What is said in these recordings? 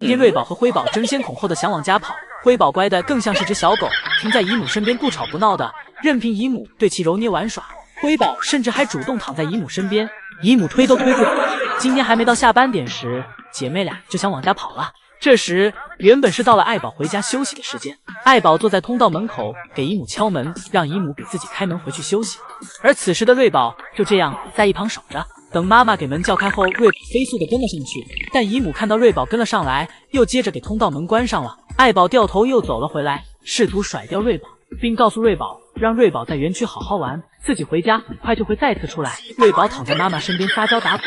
今天瑞宝和辉宝争先恐后的想往家跑，辉宝乖的更像是只小狗，停在姨母身边不吵不闹的，任凭姨母对其揉捏玩耍。辉宝甚至还主动躺在姨母身边，姨母推都推不走。今天还没到下班点时，姐妹俩就想往家跑了。这时原本是到了爱宝回家休息的时间，爱宝坐在通道门口给姨母敲门，让姨母给自己开门回去休息。而此时的瑞宝就这样在一旁守着，等妈妈给门叫开后，瑞宝飞速的跟了上去。但姨母看到瑞宝跟了上来，又接着给通道门关上了。爱宝掉头又走了回来，试图甩掉瑞宝，并告诉瑞宝让瑞宝在园区好好玩，自己回家很快就会再次出来。瑞宝躺在妈妈身边撒娇打滚，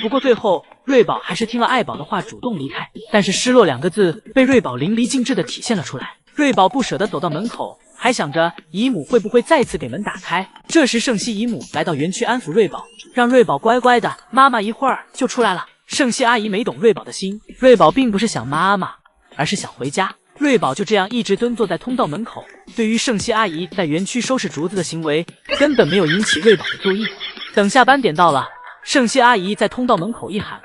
不过最后瑞宝还是听了爱宝的话主动离开，但是失落2个字被瑞宝淋漓尽致的体现了出来。瑞宝不舍得走到门口，还想着姨母会不会再次给门打开。这时圣熙姨母来到园区安抚瑞宝，让瑞宝乖乖的，妈妈一会儿就出来了。圣熙阿姨没懂瑞宝的心，瑞宝并不是想妈妈，而是想回家。瑞宝就这样一直蹲坐在通道门口，对于圣熙阿姨在园区收拾竹子的行为根本没有引起瑞宝的注意。等下班点到了，圣熙阿姨在通道门口一喊：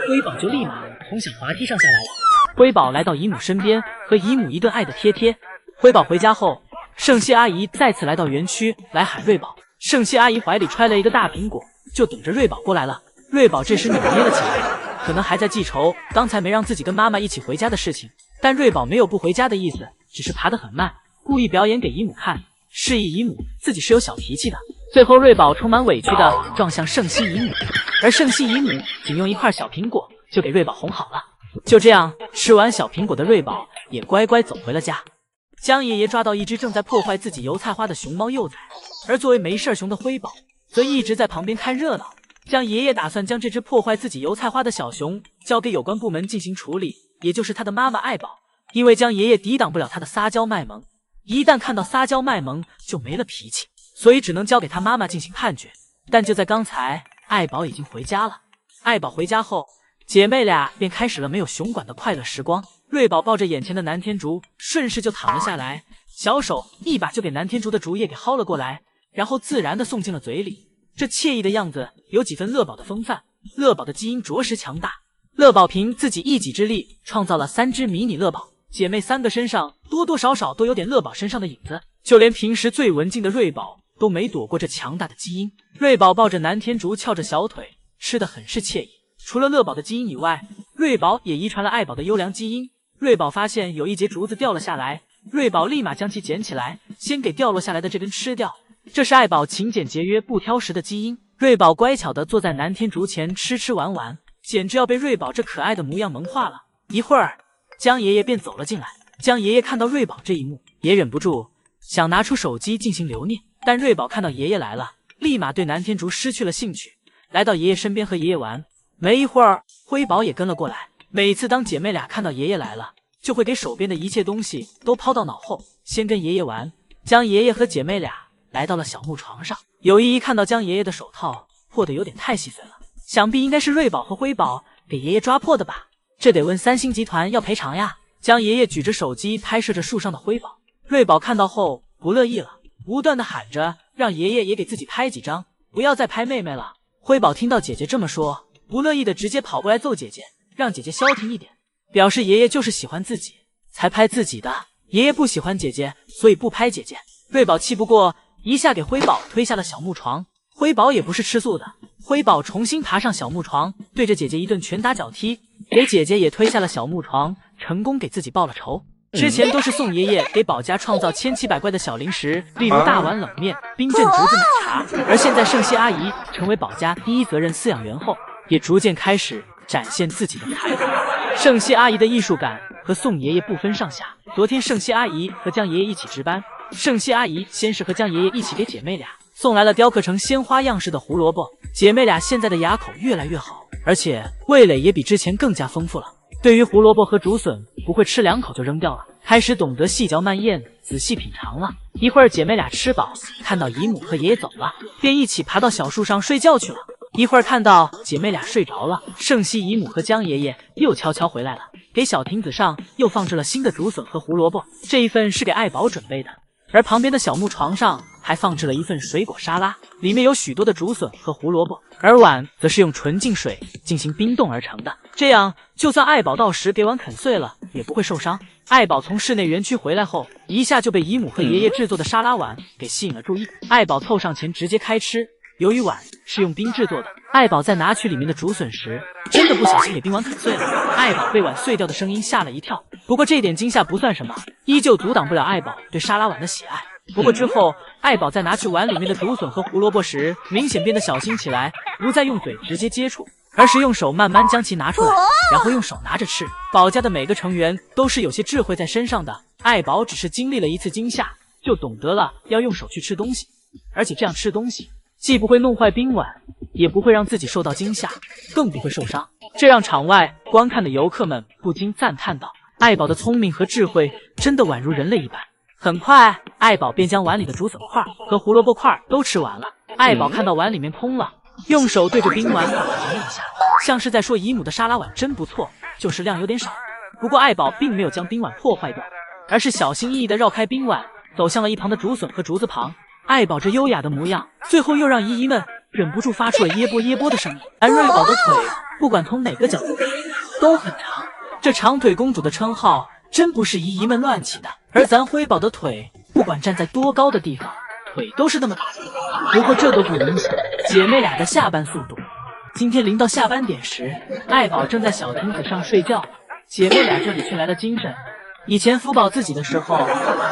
辉宝就立马从小滑梯上下来了。辉宝来到姨母身边，和姨母一顿爱的贴贴。辉宝回家后，圣熙阿姨再次来到园区来喊瑞宝。圣熙阿姨怀里揣了一个大苹果，就等着瑞宝过来了。瑞宝这时扭捏了起来，可能还在记仇刚才没让自己跟妈妈一起回家的事情。但瑞宝没有不回家的意思，只是爬得很慢，故意表演给姨母看，示意姨母自己是有小脾气的。最后瑞宝充满委屈的撞向圣熙姨母，而圣熙姨母仅用一块小苹果就给瑞宝哄好了。就这样，吃完小苹果的瑞宝也乖乖走回了家。江爷爷抓到一只正在破坏自己油菜花的熊猫幼崽，而作为没事熊的辉宝则一直在旁边看热闹。江爷爷打算将这只破坏自己油菜花的小熊交给有关部门进行处理，也就是他的妈妈爱宝，因为江爷爷抵挡不了他的撒娇卖萌，一旦看到撒娇卖萌就没了脾气，所以只能交给他妈妈进行判决。但就在刚才，爱宝已经回家了。爱宝回家后，姐妹俩便开始了没有熊管的快乐时光。瑞宝抱着眼前的南天竹，顺势就躺了下来，小手一把就给南天竹的竹叶给薅了过来，然后自然的送进了嘴里。这惬意的样子有几分乐宝的风范。乐宝的基因着实强大，乐宝凭自己一己之力创造了3只迷你乐宝，姐妹3个身上多多少少都有点乐宝身上的影子，就连平时最文静的瑞宝都没躲过这强大的基因。瑞宝抱着南天竹翘着小腿，吃得很是惬意。除了乐宝的基因以外，瑞宝也遗传了爱宝的优良基因。瑞宝发现有一节竹子掉了下来，瑞宝立马将其捡起来，先给掉落下来的这根吃掉。这是爱宝勤俭节约不挑食的基因。瑞宝乖巧地坐在南天竹前吃玩玩，简直要被瑞宝这可爱的模样萌化了。一会儿，江爷爷便走了进来。江爷爷看到瑞宝这一幕，也忍不住想拿出手机进行留念，但瑞宝看到爷爷来了，立马对南天竹失去了兴趣，来到爷爷身边和爷爷玩。没一会儿，辉宝也跟了过来。每次当姐妹俩看到爷爷来了，就会给手边的一切东西都抛到脑后，先跟爷爷玩。江爷爷和姐妹俩来到了小木床上，有依依看到江爷爷的手套破得有点太细碎了，想必应该是瑞宝和辉宝给爷爷抓破的吧，这得问3星集团要赔偿呀。江爷爷举着手机拍摄着树上的辉宝，瑞宝看到后不乐意了，不断的喊着让爷爷也给自己拍几张，不要再拍妹妹了。辉宝听到姐姐这么说，不乐意的直接跑过来揍姐姐，让姐姐消停一点，表示爷爷就是喜欢自己才拍自己的，爷爷不喜欢姐姐，所以不拍姐姐。瑞宝气不过，一下给辉宝推下了小木床。辉宝也不是吃素的，辉宝重新爬上小木床，对着姐姐一顿拳打脚踢，给姐姐也推下了小木床，成功给自己报了仇。之前都是宋爷爷给宝家创造千奇百怪的小零食，例如大碗冷面、冰镇竹子奶茶，而现在圣熙阿姨成为宝家第一责任饲养员后，也逐渐开始展现自己的才华。圣熙阿姨的艺术感和宋爷爷不分上下。昨天圣熙阿姨和江爷爷一起值班，圣熙阿姨先是和江爷爷一起给姐妹俩送来了雕刻成鲜花样式的胡萝卜，姐妹俩现在的牙口越来越好，而且味蕾也比之前更加丰富了。对于胡萝卜和竹笋，不会吃2口就扔掉了，开始懂得细嚼慢咽，仔细品尝了。一会儿姐妹俩吃饱，看到姨母和爷爷走了，便一起爬到小树上睡觉去了。一会儿看到姐妹俩睡着了，圣熙姨母和江爷爷又悄悄回来了，给小亭子上又放置了新的竹笋和胡萝卜，这一份是给爱宝准备的。而旁边的小木床上还还放置了一份水果沙拉，里面有许多的竹笋和胡萝卜，而碗则是用纯净水进行冰冻而成的，这样就算爱宝到时给碗啃碎了，也不会受伤。爱宝从室内园区回来后，一下就被姨母和爷爷制作的沙拉碗给吸引了注意。爱宝凑上前直接开吃，由于碗是用冰制作的，爱宝在拿取里面的竹笋时，真的不小心给冰碗啃碎了。爱宝被碗碎掉的声音吓了一跳，不过这点惊吓不算什么，依旧阻挡不了爱宝对沙拉碗的喜爱。不过之后，爱宝在拿取碗里面的竹笋和胡萝卜时，明显变得小心起来，不再用嘴直接接触，而是用手慢慢将其拿出来，然后用手拿着吃。宝家的每个成员都是有些智慧在身上的，爱宝只是经历了一次惊吓，就懂得了要用手去吃东西，而且这样吃东西既不会弄坏冰碗，也不会让自己受到惊吓，更不会受伤。这让场外观看的游客们不禁赞叹道：爱宝的聪明和智慧真的宛如人类一般。很快，爱宝便将碗里的竹笋块和胡萝卜块都吃完了。爱宝看到碗里面空了，用手对着冰碗打了一下，像是在说姨母的沙拉碗真不错，就是量有点少。不过爱宝并没有将冰碗破坏掉，而是小心翼翼地绕开冰碗，走向了一旁的竹笋和竹子旁。爱宝这优雅的模样，最后又让姨姨们忍不住发出了耶波耶波的声音。而瑞宝的腿，不管从哪个角度都很长，这长腿公主的称号真不是姨姨们乱起的。而咱辉宝的腿，不管站在多高的地方，腿都是那么大。不过这都不影响姐妹俩的下班速度。今天临到下班点时，爱宝正在小亭子上睡觉，姐妹俩这里却来了精神。以前福宝自己的时候，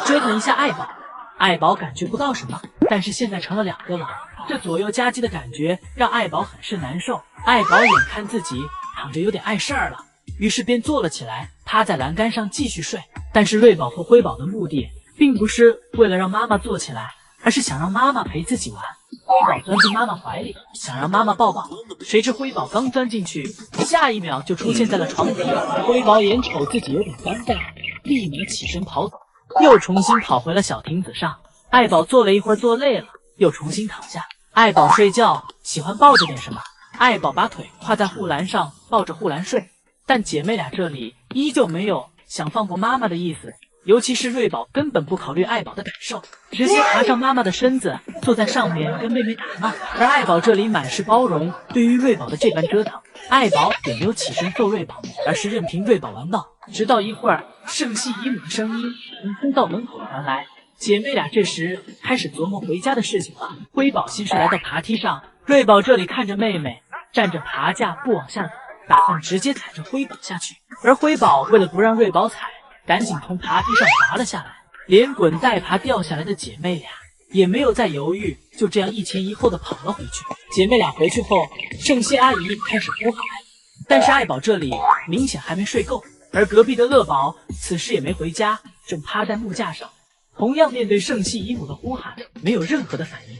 追了一下爱宝，爱宝感觉不到什么，但是现在成了两个了，这左右夹击的感觉让爱宝很是难受。爱宝眼看自己躺着有点碍事儿了，于是便坐了起来，趴在栏杆上继续睡。但是瑞宝和辉宝的目的并不是为了让妈妈坐起来，而是想让妈妈陪自己玩。辉宝钻进妈妈怀里，想让妈妈抱抱，谁知辉宝刚钻进去，下一秒就出现在了床底。辉宝眼瞅自己有点尴尬，立马起身跑走，又重新跑回了小亭子上。爱宝坐了一会儿，坐累了，又重新躺下。爱宝睡觉喜欢抱着点什么，爱宝把腿跨在护栏上，抱着护栏睡。但姐妹俩这里依旧没有想放过妈妈的意思，尤其是瑞宝根本不考虑爱宝的感受，直接爬上妈妈的身子，坐在上面跟妹妹打闹。而爱宝这里满是包容，对于瑞宝的这般折腾，爱宝也没有起身揍瑞宝，而是任凭瑞宝玩闹。直到一会儿，圣系姨母的声音从通道门口传来，姐妹俩这时开始琢磨回家的事情了。辉宝先是来到爬梯上，瑞宝这里看着妹妹站着爬架不往下走，打算直接踩着辉宝下去，而辉宝为了不让瑞宝踩，赶紧从爬梯上滑了下来，连滚带爬掉下来的姐妹俩也没有再犹豫，就这样一前一后的跑了回去。姐妹俩回去后，圣熙阿姨开始呼喊，但是爱宝这里明显还没睡够，而隔壁的乐宝此时也没回家，正趴在木架上，同样面对圣熙姨母的呼喊，没有任何的反应。